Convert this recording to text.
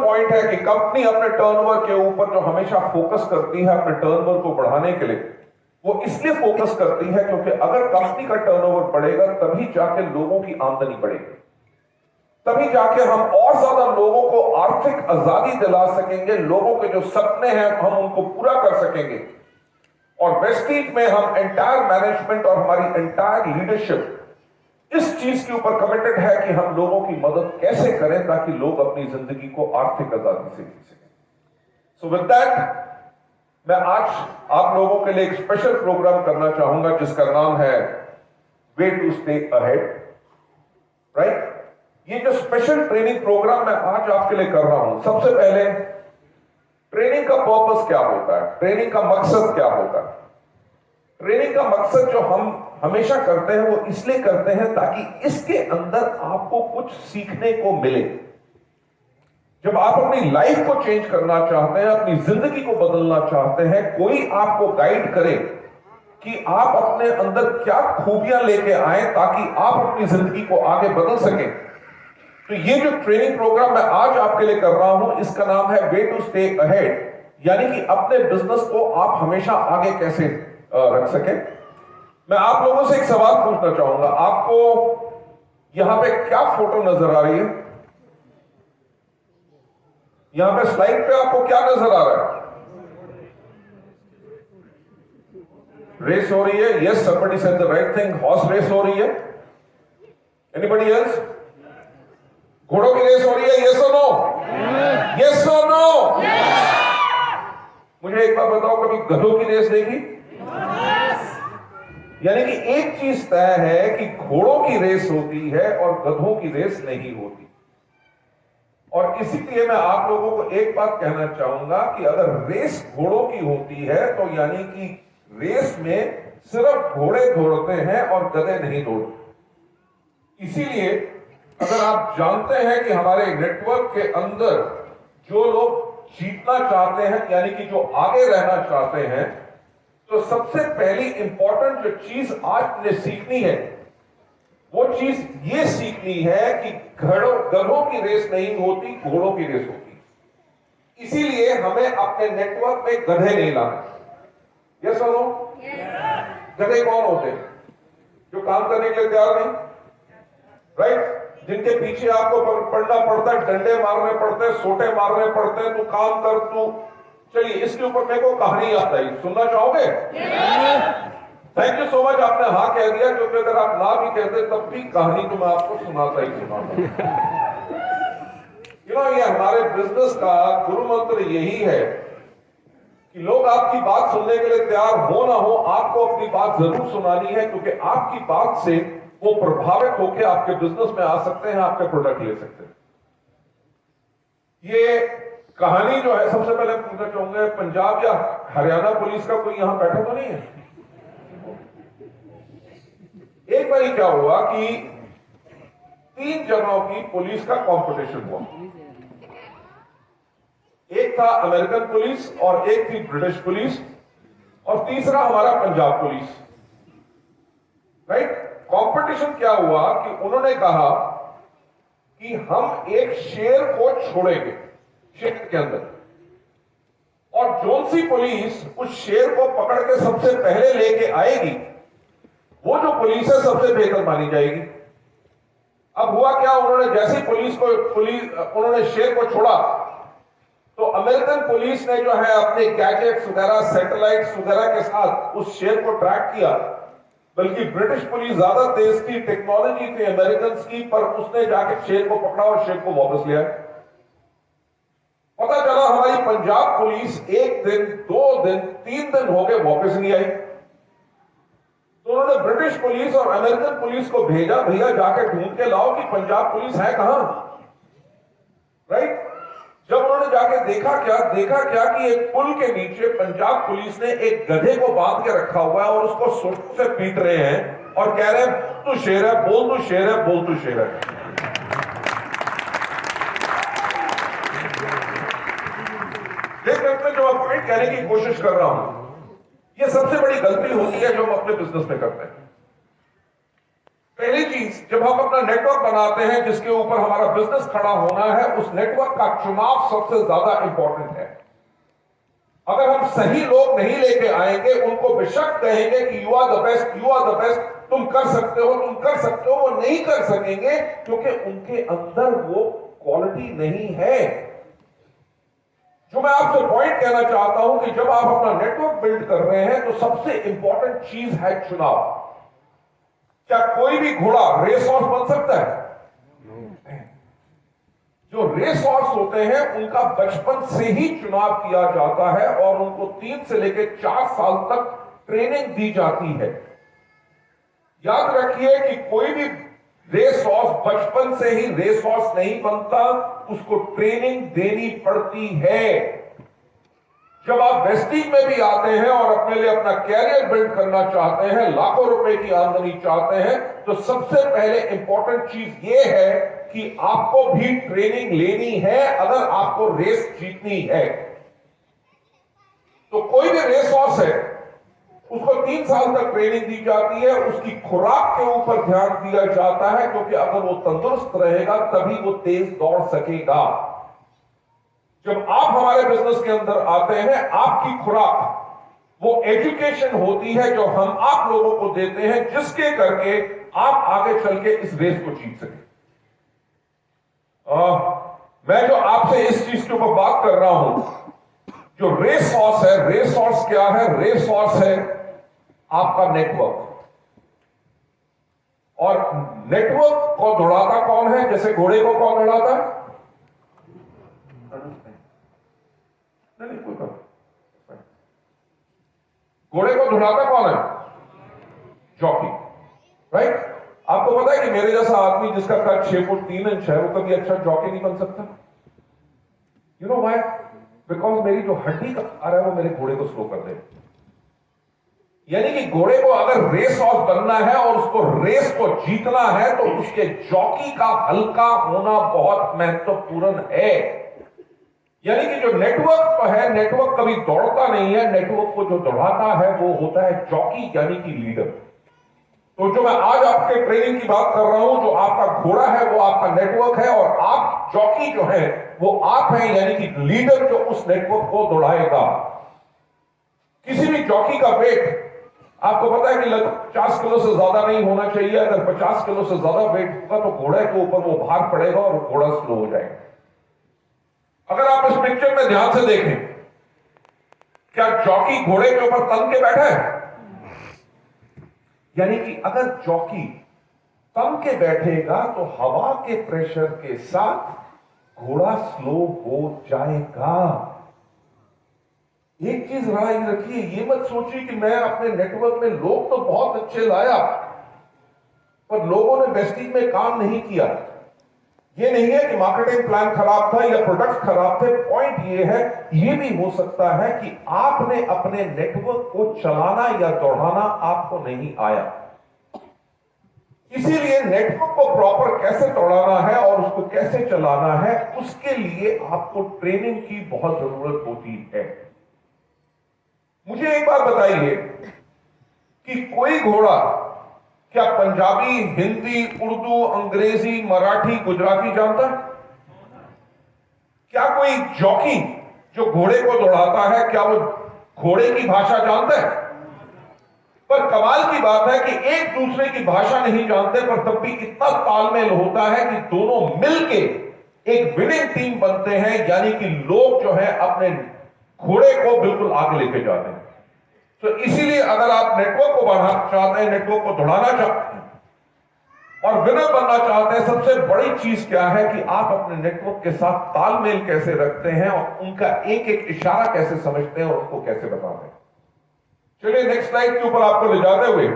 Point है कि company अपने टर्नओवर के ऊपर जो हमेशा फोकस करती है अपने टर्नओवर को बढ़ाने के लिए, वो इसलिए फोकस करती है क्योंकि अगर कंपनी का टर्नओवर बढ़ेगा तभी जाके लोगों की आमदनी बढ़ेगी, तभी जाके हम और ज्यादा लोगों को आर्थिक आजादी दिला सकेंगे, लोगों के जो सपने हैं हम उनको पूरा कर सकेंगे। और वेस्टीज में हम एंटायर मैनेजमेंट और हमारी एंटायर लीडरशिप इस चीज के ऊपर कमिटेड है कि हम लोगों की मदद कैसे करें ताकि लोग अपनी जिंदगी को आर्थिक आजादी से जी सकें। सो विद दैट मैं आज आप लोगों के लिए एक स्पेशल प्रोग्राम करना चाहूंगा जिसका नाम है way to stay ahead, right. ये जो स्पेशल ट्रेनिंग प्रोग्राम मैं आज आपके लिए कर रहा हूं, सबसे पहले ट्रेनिंग का पर्पस क्या होता है, ट्रेनिंग का मकसद क्या होता है। ट्रेनिंग का मकसद जो हम हमेशा करते हैं वो इसलिए करते हैं ताकि इसके अंदर आपको कुछ सीखने को मिले। जब आप अपनी लाइफ को चेंज करना चाहते हैं, अपनी जिंदगी को बदलना चाहते हैं, कोई आपको गाइड करे कि आप अपने अंदर क्या खूबियां लेके आए ताकि आप अपनी जिंदगी को आगे बदल सकें। तो ये जो ट्रेनिंग प्रोग्राम मैं आज आपके लिए कर रहा हूं, इसका नाम है वे टू स्टे अहेड, यानी कि अपने बिजनेस को आप हमेशा आगे कैसे रख सके। मैं आप लोगों से एक सवाल पूछना चाहूंगा, आपको यहां पे क्या फोटो नजर आ रही है? यहां पे स्लाइड पे आपको क्या नजर आ रहा है? रेस हो रही है? Yes, somebody said the right thing, horse race हो रही है। Anybody else? घोड़ों की रेस हो रही है? यस और नो? यस और नो? मुझे एक बात बताओ, कभी गधों की रेस देखी? यानी कि एक चीज तय है कि घोड़ों की रेस होती है और गधों की रेस नहीं होती। और इसीलिए मैं आप लोगों को एक बात कहना चाहूंगा कि अगर रेस घोड़ों की होती है तो यानी कि रेस में सिर्फ घोड़े दौड़ते हैं और गधे नहीं दौड़ते। इसीलिए अगर आप जानते हैं कि हमारे नेटवर्क के अंदर जो लोग जीतना चाहते हैं, यानी कि जो आगे रहना चाहते हैं, तो सबसे पहली इंपॉर्टेंट जो चीज आज ने सीखनी है वो चीज ये सीखनी है कि गधों की रेस नहीं होती, घोड़ों की रेस होती। इसीलिए हमें अपने नेटवर्क में गधे नहीं लाने। यस और नो? गधे कौन होते हैं? जो काम करने के लिए तैयार नहीं, राइट? जिनके पीछे आपको पड़ना पड़ता है, डंडे मारने पड़ते हैं, सोटे मारने पड़ते हैं, तू काम कर तू। चलिए, इसके ऊपर मेरे को कहानी आता है, सुनना चाहोगे? थैंक यू सो मच, आपने हाँ कह दिया, क्योंकि अगर आप ना भी कहते तब भी कहानी तो मैं आपको सुनाता ही सुनाता। ये हमारे बिजनेस का गुरु मंत्र यही है कि लोग आपकी बात सुनने के लिए तैयार हो ना हो, आपको अपनी बात जरूर सुनानी है, क्योंकि आपकी बात से वो प्रभावित होकर आपके बिजनेस में आ सकते हैं, आपके प्रोडक्ट ले सकते हैं। ये कहानी जो है, सबसे पहले पूछना चाहूंगा, पंजाब या हरियाणा पुलिस का कोई यहां बैठा तो नहीं है? एक बार क्या हुआ कि 3 जगहों की पुलिस का कंपटीशन हुआ। एक था अमेरिकन पुलिस और एक थी ब्रिटिश पुलिस और तीसरा हमारा पंजाब पुलिस, राइट। कंपटीशन क्या हुआ कि उन्होंने कहा कि हम एक शेर को छोड़ेंगे शेर के अंदर, और जोन सी पुलिस उस शेर को पकड़ के सबसे पहले लेके आएगी, वो जो पुलिस है सबसे बेहतर मानी जाएगी। अब हुआ क्या, उन्होंने जैसे उन्होंने शेर को छोड़ा तो अमेरिकन पुलिस ने जो है अपने गैजेट्स वगैरह, सैटेलाइट्स वगैरह के साथ उस शेर को ट्रैक किया, बल्कि ब्रिटिश पुलिस ज्यादा तेज थी, टेक्नोलॉजी थी अमेरिकन की, पर उसने जाके शेर को पकड़ा और शेर को वापस लिया। पता चला हमारी पंजाब पुलिस 1 दिन, 2 दिन, 3 दिन हो गए वापस नहीं आई। तो उन्होंने ब्रिटिश पुलिस और अमेरिकन पुलिस को भेजा, भैया जाके ढूंढ के लाओ कि पंजाब पुलिस है कहां, राइट। जब उन्होंने जाके देखा क्या कि एक पुल के नीचे पंजाब पुलिस ने एक गधे को बांध के रखा हुआ है और उसको सोटों से पीट रहे हैं और कह रहे हैं तू शेर है, बोल तू शेर है, बोल तू शेर है। देखिए, मैं जो पॉइंट कहने की कोशिश कर रहा हूं, ये सबसे बड़ी गलती होती है जो हम अपने बिजनेस में करते हैं। पहली चीज, जब हम अपना नेटवर्क बनाते हैं जिसके ऊपर हमारा बिजनेस खड़ा होना है, उस नेटवर्क का चुनाव सबसे ज्यादा इंपॉर्टेंट है। अगर हम सही लोग नहीं लेके आएंगे, उनको बेशक कहेंगे कि you are the best, you are the best, तुम कर सकते हो, तुम कर सकते हो, वो नहीं कर सकेंगे क्योंकि उनके अंदर वो क्वालिटी नहीं है। जो मैं आपसे पॉइंट कहना चाहता हूं कि जब आप अपना नेटवर्क बिल्ड कर रहे हैं तो सबसे इंपॉर्टेंट चीज है चुनाव। क्या कोई भी घोड़ा रेस हॉर्स बन सकता है? जो रेस हॉर्स होते हैं उनका बचपन से ही चुनाव किया जाता है और उनको 3 से लेकर 4 साल तक ट्रेनिंग दी जाती है। याद रखिए कि कोई भी रेस हॉर्स बचपन से ही रेस हॉर्स नहीं बनता, उसको ट्रेनिंग देनी पड़ती है। जब आप वेस्टीज में भी आते हैं और अपने लिए अपना कैरियर बिल्ड करना चाहते हैं, लाखों रुपए की आमदनी चाहते हैं, तो सबसे पहले इंपॉर्टेंट चीज यह है कि आपको भी ट्रेनिंग लेनी है अगर आपको रेस जीतनी है। तो कोई भी रेस हॉर्स है, उसको 3 साल तक ट्रेनिंग दी जाती है, उसकी खुराक के ऊपर ध्यान दिया जाता है क्योंकि अगर वो तंदुरुस्त रहेगा तभी वो तेज दौड़ सकेगा। जब आप हमारे बिजनेस के अंदर आते हैं, आपकी खुराक वो एजुकेशन होती है जो हम आप लोगों को देते हैं, जिसके करके आप आगे चल के इस रेस को जीत सके। मैं जो आपसे इस चीज के ऊपर बात कर रहा हूं, जो रेस हॉर्स है, रेस हॉर्स क्या है? रेस हॉर्स है आपका नेटवर्क। और नेटवर्क को दौड़ाता कौन है? जैसे घोड़े को कौन दौड़ाता है? नहीं, कोई बात। घोड़े को दौड़ाता कौन है? Jockey, right? आपको पता है कि मेरे जैसा आदमी जिसका कद 6 फुट 3 इंच है, वो कभी अच्छा जॉकी नहीं बन सकता। You know why? बिकॉज मेरी जो हड्डी का आकार है वो मेरे घोड़े को स्लो कर दे। यानी कि घोड़े को अगर रेस हॉर्स बनना है और उसको रेस को जीतना है तो उसके जॉकी का हल्का होना बहुत महत्वपूर्ण है। यानी कि जो नेटवर्क है, नेटवर्क कभी दौड़ता नहीं है, नेटवर्क को जो दौड़ाता है वो होता है जॉकी, यानी कि लीडर। तो जो मैं आज आपके ट्रेनिंग की बात कर रहा हूं, जो आपका घोड़ा है वो आपका नेटवर्क है और आप जॉकी जो है वो आप हैं, यानी कि लीडर जो उस नेटवर्क को दौड़ाएगा। किसी भी जॉकी का वेट आपको पता है कि लगभग 50 किलो से ज्यादा नहीं होना चाहिए। अगर 50 किलो से ज्यादा वेट होगा तो घोड़े के ऊपर वो भार पड़ेगा और घोड़ा स्लो हो जाएगा। अगर आप इस पिक्चर में ध्यान से देखें, क्या जॉकी घोड़े के ऊपर तन के बैठा है? यानी कि अगर जॉकी तन के बैठेगा तो हवा के प्रेशर के साथ घोड़ा स्लो हो जाएगा। एक चीज याद रखिए, ये मत सोचिए कि मैं अपने नेटवर्क में लोग तो बहुत अच्छे लाया पर लोगों ने वेस्टीज में काम नहीं किया। ये नहीं है कि मार्केटिंग प्लान खराब था या प्रोडक्ट खराब थे। पॉइंट ये है, ये भी हो सकता है कि आपने अपने नेटवर्क को चलाना या दौड़ाना आपको नहीं आया। इसीलिए नेटवर्क को प्रॉपर कैसे दौड़ाना है और उसको कैसे चलाना है, उसके लिए आपको ट्रेनिंग की बहुत जरूरत होती है। मुझे एक बात बताइए कि कोई घोड़ा क्या पंजाबी, हिंदी, उर्दू, अंग्रेजी, मराठी, गुजराती जानता है? क्या कोई जॉकी जो घोड़े को दौड़ाता है, क्या वो घोड़े की भाषा जानता है? पर कमाल की बात है कि एक दूसरे की भाषा नहीं जानते, पर तब भी इतना तालमेल होता है कि दोनों मिलके एक विनिंग टीम बनते हैं। यानी कि लोग जो है अपने घोड़े को बिल्कुल आगे लेके जाते हैं। तो इसीलिए अगर आप नेटवर्क को बढ़ाना चाहते हैं, नेटवर्क को दौड़ाना चाहते हैं और विनर बनना चाहते हैं, सबसे बड़ी चीज क्या है कि आप अपने नेटवर्क के साथ तालमेल कैसे रखते हैं और उनका एक एक इशारा कैसे समझते हैं और उनको कैसे बताते हैं। चलिए नेक्स्ट स्लाइड के ऊपर आपको ले जाते हुए